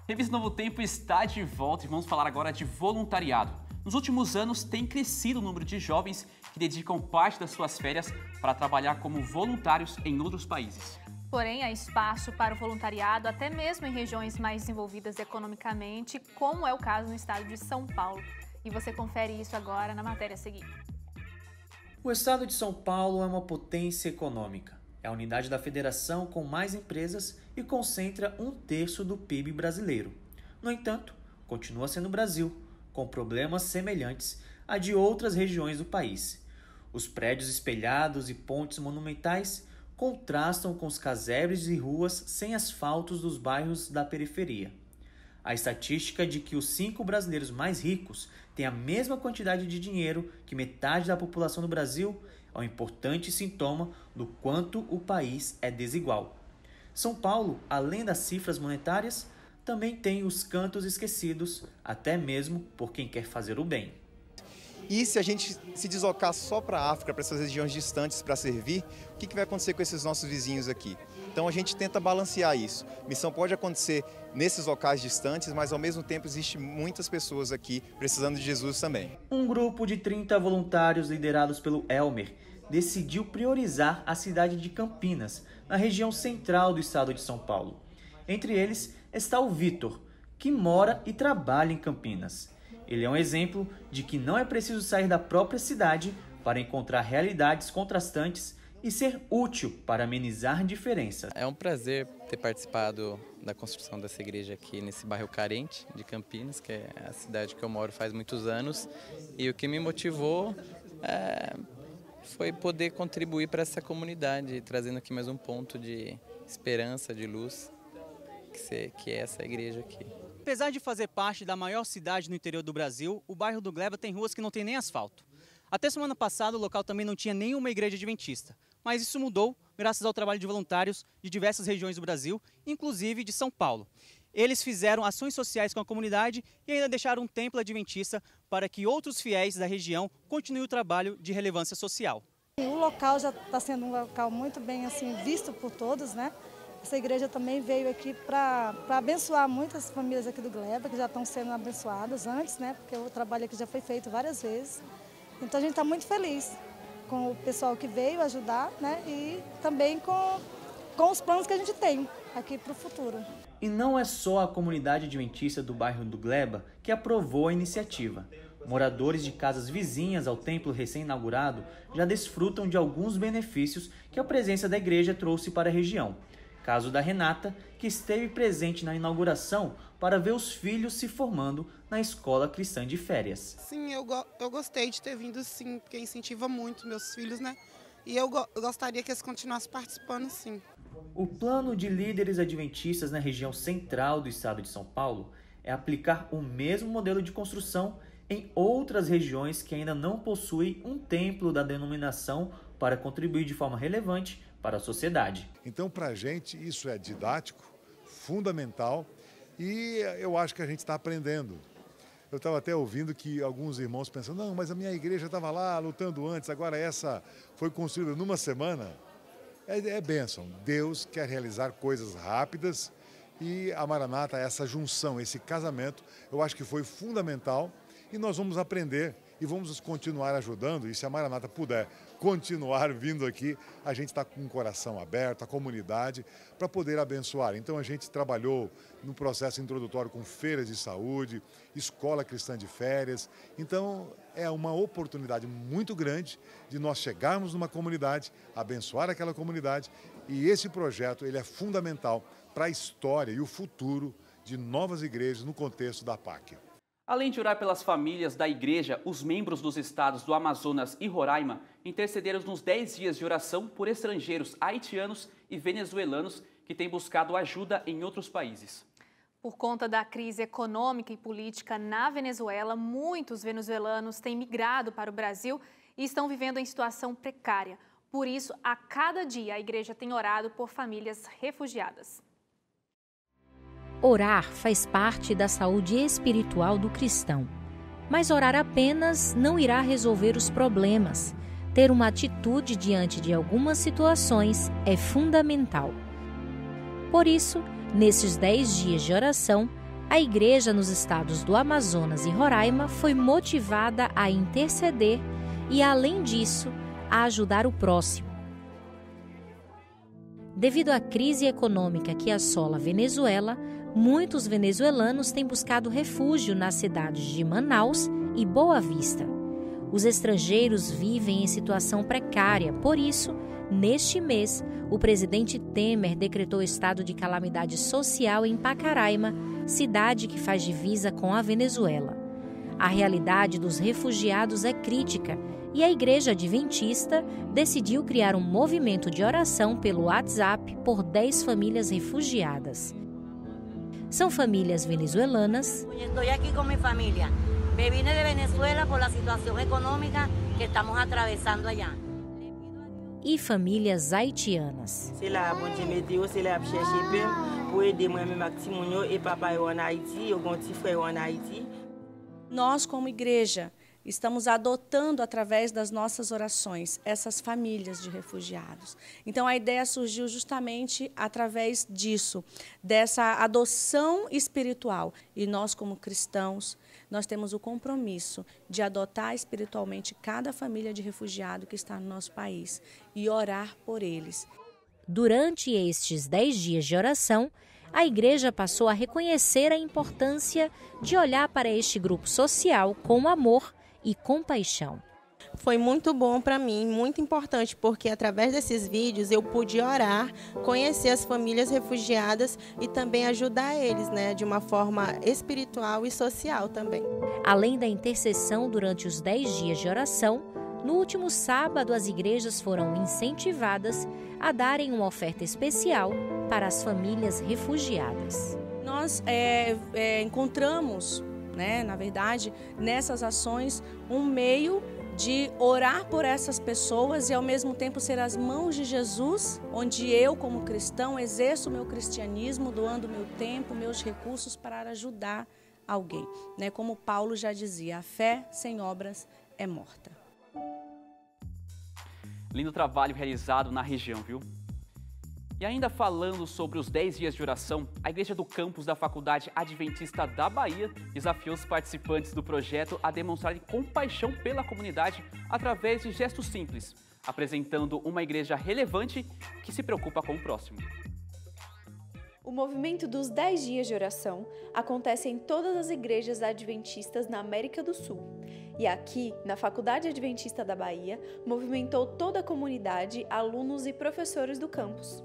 Revista Novo Tempo está de volta e vamos falar agora de voluntariado. Nos últimos anos, tem crescido o número de jovens que dedicam parte das suas férias para trabalhar como voluntários em outros países. Porém, há espaço para o voluntariado até mesmo em regiões mais desenvolvidas economicamente, como é o caso no estado de São Paulo. E você confere isso agora na matéria a seguir. O estado de São Paulo é uma potência econômica. É a unidade da federação com mais empresas e concentra 1/3 do PIB brasileiro. No entanto, continua sendo o Brasil, com problemas semelhantes a de outras regiões do país. Os prédios espelhados e pontes monumentais contrastam com os casebres e ruas sem asfaltos dos bairros da periferia. A estatística de que os 5 brasileiros mais ricos têm a mesma quantidade de dinheiro que metade da população do Brasil é um importante sintoma do quanto o país é desigual. São Paulo, além das cifras monetárias, também tem os cantos esquecidos, até mesmo por quem quer fazer o bem. E se a gente se deslocar só para a África, para essas regiões distantes para servir, o que vai acontecer com esses nossos vizinhos aqui? Então a gente tenta balancear isso. Missão pode acontecer nesses locais distantes, mas ao mesmo tempo existem muitas pessoas aqui precisando de Jesus também. Um grupo de 30 voluntários liderados pelo Elmer decidiu priorizar a cidade de Campinas, na região central do estado de São Paulo. Entre eles está o Vitor, que mora e trabalha em Campinas. Ele é um exemplo de que não é preciso sair da própria cidade para encontrar realidades contrastantes e ser útil para amenizar diferenças. É um prazer ter participado da construção dessa igreja aqui nesse bairro carente de Campinas, que é a cidade que eu moro faz muitos anos. E o que me motivou foi poder contribuir para essa comunidade, trazendo aqui mais um ponto de esperança, de luz, que é essa igreja aqui. Apesar de fazer parte da maior cidade no interior do Brasil, o bairro do Gleba tem ruas que não tem nem asfalto. Até semana passada o local também não tinha nenhuma igreja adventista, mas isso mudou graças ao trabalho de voluntários de diversas regiões do Brasil, inclusive de São Paulo. Eles fizeram ações sociais com a comunidade e ainda deixaram um templo adventista para que outros fiéis da região continuem o trabalho de relevância social. O local já está sendo um local muito bem visto por todos, né? Essa igreja também veio aqui para abençoar muitas famílias aqui do Gleba, que já estão sendo abençoadas antes, né? Porque o trabalho aqui já foi feito várias vezes. Então a gente está muito feliz com o pessoal que veio ajudar, né? E também com os planos que a gente tem aqui para o futuro. E não é só a comunidade adventista do bairro do Gleba que aprovou a iniciativa. Moradores de casas vizinhas ao templo recém-inaugurado já desfrutam de alguns benefícios que a presença da igreja trouxe para a região. Caso da Renata, que esteve presente na inauguração para ver os filhos se formando na escola cristã de férias. Sim, eu gostei de ter vindo, sim, porque incentiva muito meus filhos, né? E eu gostaria que eles continuassem participando, sim. O plano de líderes adventistas na região central do estado de São Paulo é aplicar o mesmo modelo de construção em outras regiões que ainda não possuem um templo da denominação para contribuir de forma relevante para a sociedade. Então, para a gente, isso é didático, fundamental e eu acho que a gente está aprendendo. Eu estava até ouvindo que alguns irmãos pensam, não, mas a minha igreja estava lá lutando antes, agora essa foi construída numa semana. É bênção. Deus quer realizar coisas rápidas e a Maranata, essa junção, esse casamento, eu acho que foi fundamental e nós vamos aprender e vamos continuar ajudando. E se a Maranata puder continuar vindo aqui, a gente está com o coração aberto, a comunidade, para poder abençoar. Então a gente trabalhou no processo introdutório com feiras de saúde, escola cristã de férias. Então é uma oportunidade muito grande de nós chegarmos numa comunidade, abençoar aquela comunidade. E esse projeto ele é fundamental para a história e o futuro de novas igrejas no contexto da PAC. Além de orar pelas famílias da igreja, os membros dos estados do Amazonas e Roraima intercederam nos 10 dias de oração por estrangeiros haitianos e venezuelanos que têm buscado ajuda em outros países. Por conta da crise econômica e política na Venezuela, muitos venezuelanos têm migrado para o Brasil e estão vivendo em situação precária. Por isso, a cada dia a igreja tem orado por famílias refugiadas. Orar faz parte da saúde espiritual do cristão. Mas orar apenas não irá resolver os problemas. Ter uma atitude diante de algumas situações é fundamental. Por isso, nesses 10 dias de oração, A igreja nos estados do Amazonas e Roraima foi motivada a interceder e, além disso, a ajudar o próximo. Devido à crise econômica que assola a Venezuela, muitos venezuelanos têm buscado refúgio nas cidades de Manaus e Boa Vista. Os estrangeiros vivem em situação precária, por isso, neste mês, o presidente Temer decretou estado de calamidade social em Pacaraima, cidade que faz divisa com a Venezuela. A realidade dos refugiados é crítica e a Igreja Adventista decidiu criar um movimento de oração pelo WhatsApp por 10 famílias refugiadas. São famílias venezuelanas. Estou aqui com minha família. Me vine de Venezuela por a situação econômica que estamos atravessando allá. E famílias haitianas. Nós, como igreja, estamos adotando através das nossas orações essas famílias de refugiados. Então a ideia surgiu justamente através disso, dessa adoção espiritual. E nós, como cristãos, nós temos o compromisso de adotar espiritualmente cada família de refugiado que está no nosso país e orar por eles. Durante estes 10 dias de oração, a igreja passou a reconhecer a importância de olhar para este grupo social com amor e compaixão. Foi muito bom para mim, muito importante, porque através desses vídeos eu pude orar, conhecer as famílias refugiadas e também ajudar eles, de uma forma espiritual e social também. Além da intercessão durante os 10 dias de oração, no último sábado as igrejas foram incentivadas a darem uma oferta especial para as famílias refugiadas. Nós encontramos, na verdade, nessas ações, um meio de orar por essas pessoas e, ao mesmo tempo, ser as mãos de Jesus, onde eu, como cristão, exerço o meu cristianismo, doando meu tempo, meus recursos para ajudar alguém. Como Paulo já dizia, a fé sem obras é morta. Lindo trabalho realizado na região, viu? E ainda falando sobre os 10 dias de oração, a Igreja do Campus da Faculdade Adventista da Bahia desafiou os participantes do projeto a demonstrarem compaixão pela comunidade através de gestos simples, apresentando uma igreja relevante que se preocupa com o próximo. O movimento dos 10 dias de oração acontece em todas as igrejas adventistas na América do Sul. E aqui, na Faculdade Adventista da Bahia, movimentou toda a comunidade, alunos e professores do campus.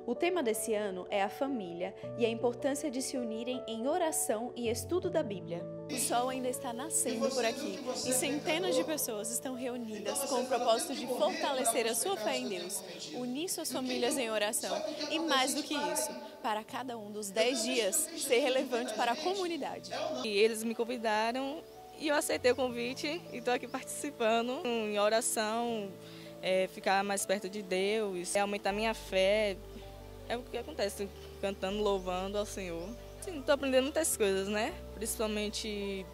O tema desse ano é a família e a importância de se unirem em oração e estudo da Bíblia. O sol ainda está nascendo por aqui e centenas de pessoas estão reunidas com o propósito de fortalecer a sua fé em Deus, unir suas famílias em oração e, mais do que isso, para cada um dos 10 dias ser relevante para a comunidade. E eles me convidaram e eu aceitei o convite e estou aqui participando em oração, ficar mais perto de Deus, aumentar minha fé. É o que acontece, cantando, louvando ao Senhor. Estou aprendendo muitas coisas, Principalmente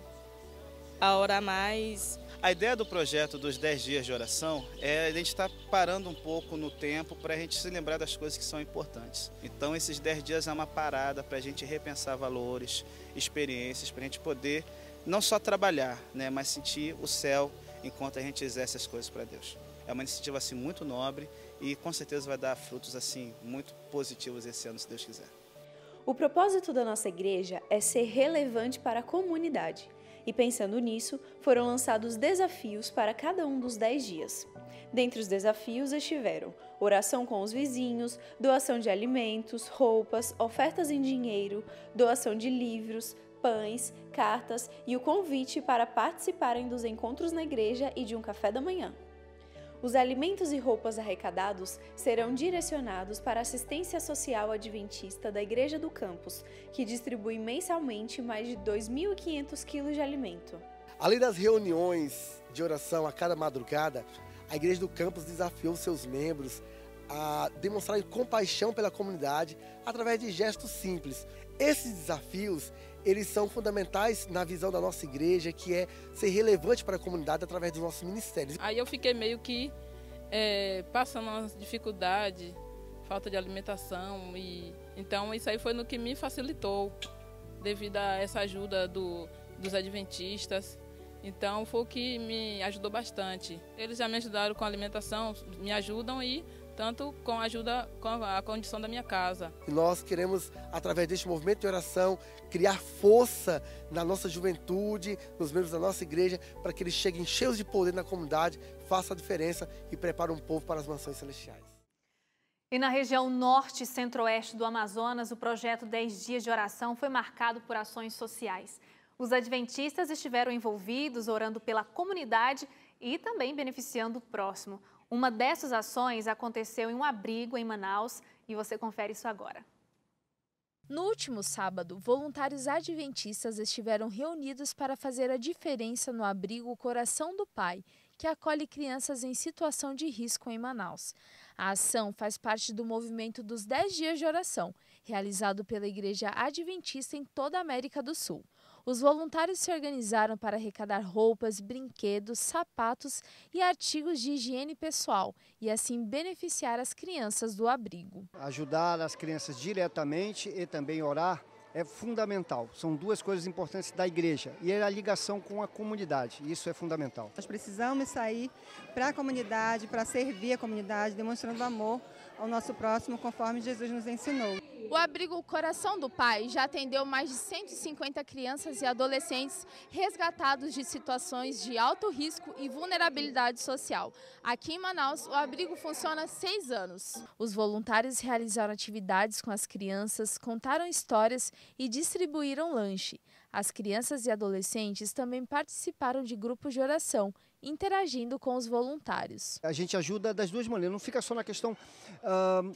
a orar mais. A ideia do projeto dos 10 dias de oração é a gente estar parando um pouco no tempo para a gente se lembrar das coisas que são importantes. Então esses 10 dias é uma parada para a gente repensar valores, experiências, para a gente poder não só trabalhar, mas sentir o céu enquanto a gente exerce as coisas para Deus. É uma iniciativa assim muito nobre e com certeza vai dar frutos assim muito positivos esse ano, se Deus quiser. O propósito da nossa igreja é ser relevante para a comunidade. E pensando nisso, foram lançados desafios para cada um dos 10 dias. Dentre os desafios estiveram oração com os vizinhos, doação de alimentos, roupas, ofertas em dinheiro, doação de livros, pães, cartas e o convite para participarem dos encontros na igreja e de um café da manhã. Os alimentos e roupas arrecadados serão direcionados para a assistência social adventista da Igreja do Campus, que distribui mensalmente mais de 2.500 quilos de alimento. Além das reuniões de oração a cada madrugada, a Igreja do Campus desafiou seus membros a demonstrarem compaixão pela comunidade através de gestos simples. Esses desafios, eles são fundamentais na visão da nossa igreja, que é ser relevante para a comunidade através dos nossos ministérios. Aí eu fiquei meio que passando uma dificuldade, falta de alimentação, então isso aí foi no que me facilitou devido a essa ajuda dos adventistas. Então foi o que me ajudou bastante. Eles já me ajudaram com a alimentação, me ajudam e tanto com a ajuda com a condição da minha casa. E nós queremos, através deste movimento de oração, criar força na nossa juventude, nos membros da nossa igreja, para que eles cheguem cheios de poder na comunidade, façam a diferença e preparem um povo para as mansões celestiais. E na região norte e centro-oeste do Amazonas, o projeto 10 Dias de Oração foi marcado por ações sociais. Os adventistas estiveram envolvidos, orando pela comunidade e também beneficiando o próximo. Uma dessas ações aconteceu em um abrigo em Manaus e você confere isso agora. No último sábado, voluntários adventistas estiveram reunidos para fazer a diferença no abrigo Coração do Pai, que acolhe crianças em situação de risco em Manaus. A ação faz parte do movimento dos 10 Dias de Oração, realizado pela Igreja Adventista em toda a América do Sul. Os voluntários se organizaram para arrecadar roupas, brinquedos, sapatos e artigos de higiene pessoal e assim beneficiar as crianças do abrigo. Ajudar as crianças diretamente e também orar é fundamental. São duas coisas importantes da igreja e a ligação com a comunidade. Isso é fundamental. Nós precisamos sair para a comunidade, para servir a comunidade, demonstrando amor ao nosso próximo, conforme Jesus nos ensinou. O abrigo Coração do Pai já atendeu mais de 150 crianças e adolescentes resgatados de situações de alto risco e vulnerabilidade social. Aqui em Manaus, o abrigo funciona há 6 anos. Os voluntários realizaram atividades com as crianças, contaram histórias e distribuíram lanche. As crianças e adolescentes também participaram de grupos de oração, interagindo com os voluntários. A gente ajuda das duas maneiras, não fica só na questão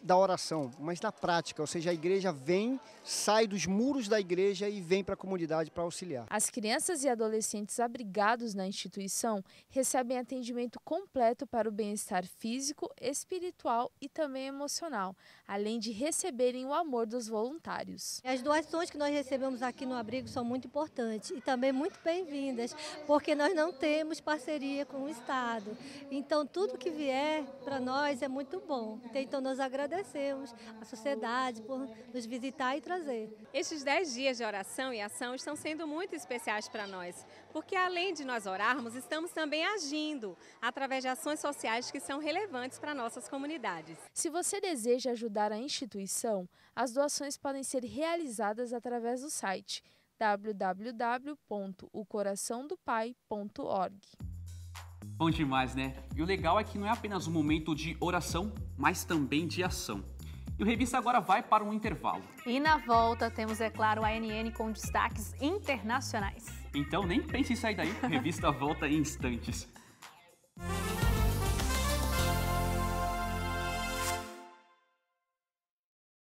da oração, mas na prática, ou seja, a igreja vem, sai dos muros da igreja e vem para a comunidade para auxiliar. As crianças e adolescentes abrigados na instituição recebem atendimento completo para o bem-estar físico, espiritual e também emocional, além de receberem o amor dos voluntários. As doações que nós recebemos aqui no abrigo são muito importantes e também muito bem-vindas, porque nós não temos parceria com o Estado. Então, tudo que vier para nós é muito bom. Então, nós agradecemos a sociedade por nos visitar e trazer. Estes 10 dias de oração e ação estão sendo muito especiais para nós, porque além de nós orarmos, estamos também agindo através de ações sociais que são relevantes para nossas comunidades. Se você deseja ajudar a instituição, as doações podem ser realizadas através do site www.ocoraçãodopai.org. Bom demais, né? E o legal é que não é apenas um momento de oração, mas também de ação. E o Revista agora vai para um intervalo. E na volta temos, é claro, a ANN com destaques internacionais. Então nem pense em sair daí, a Revista volta em instantes.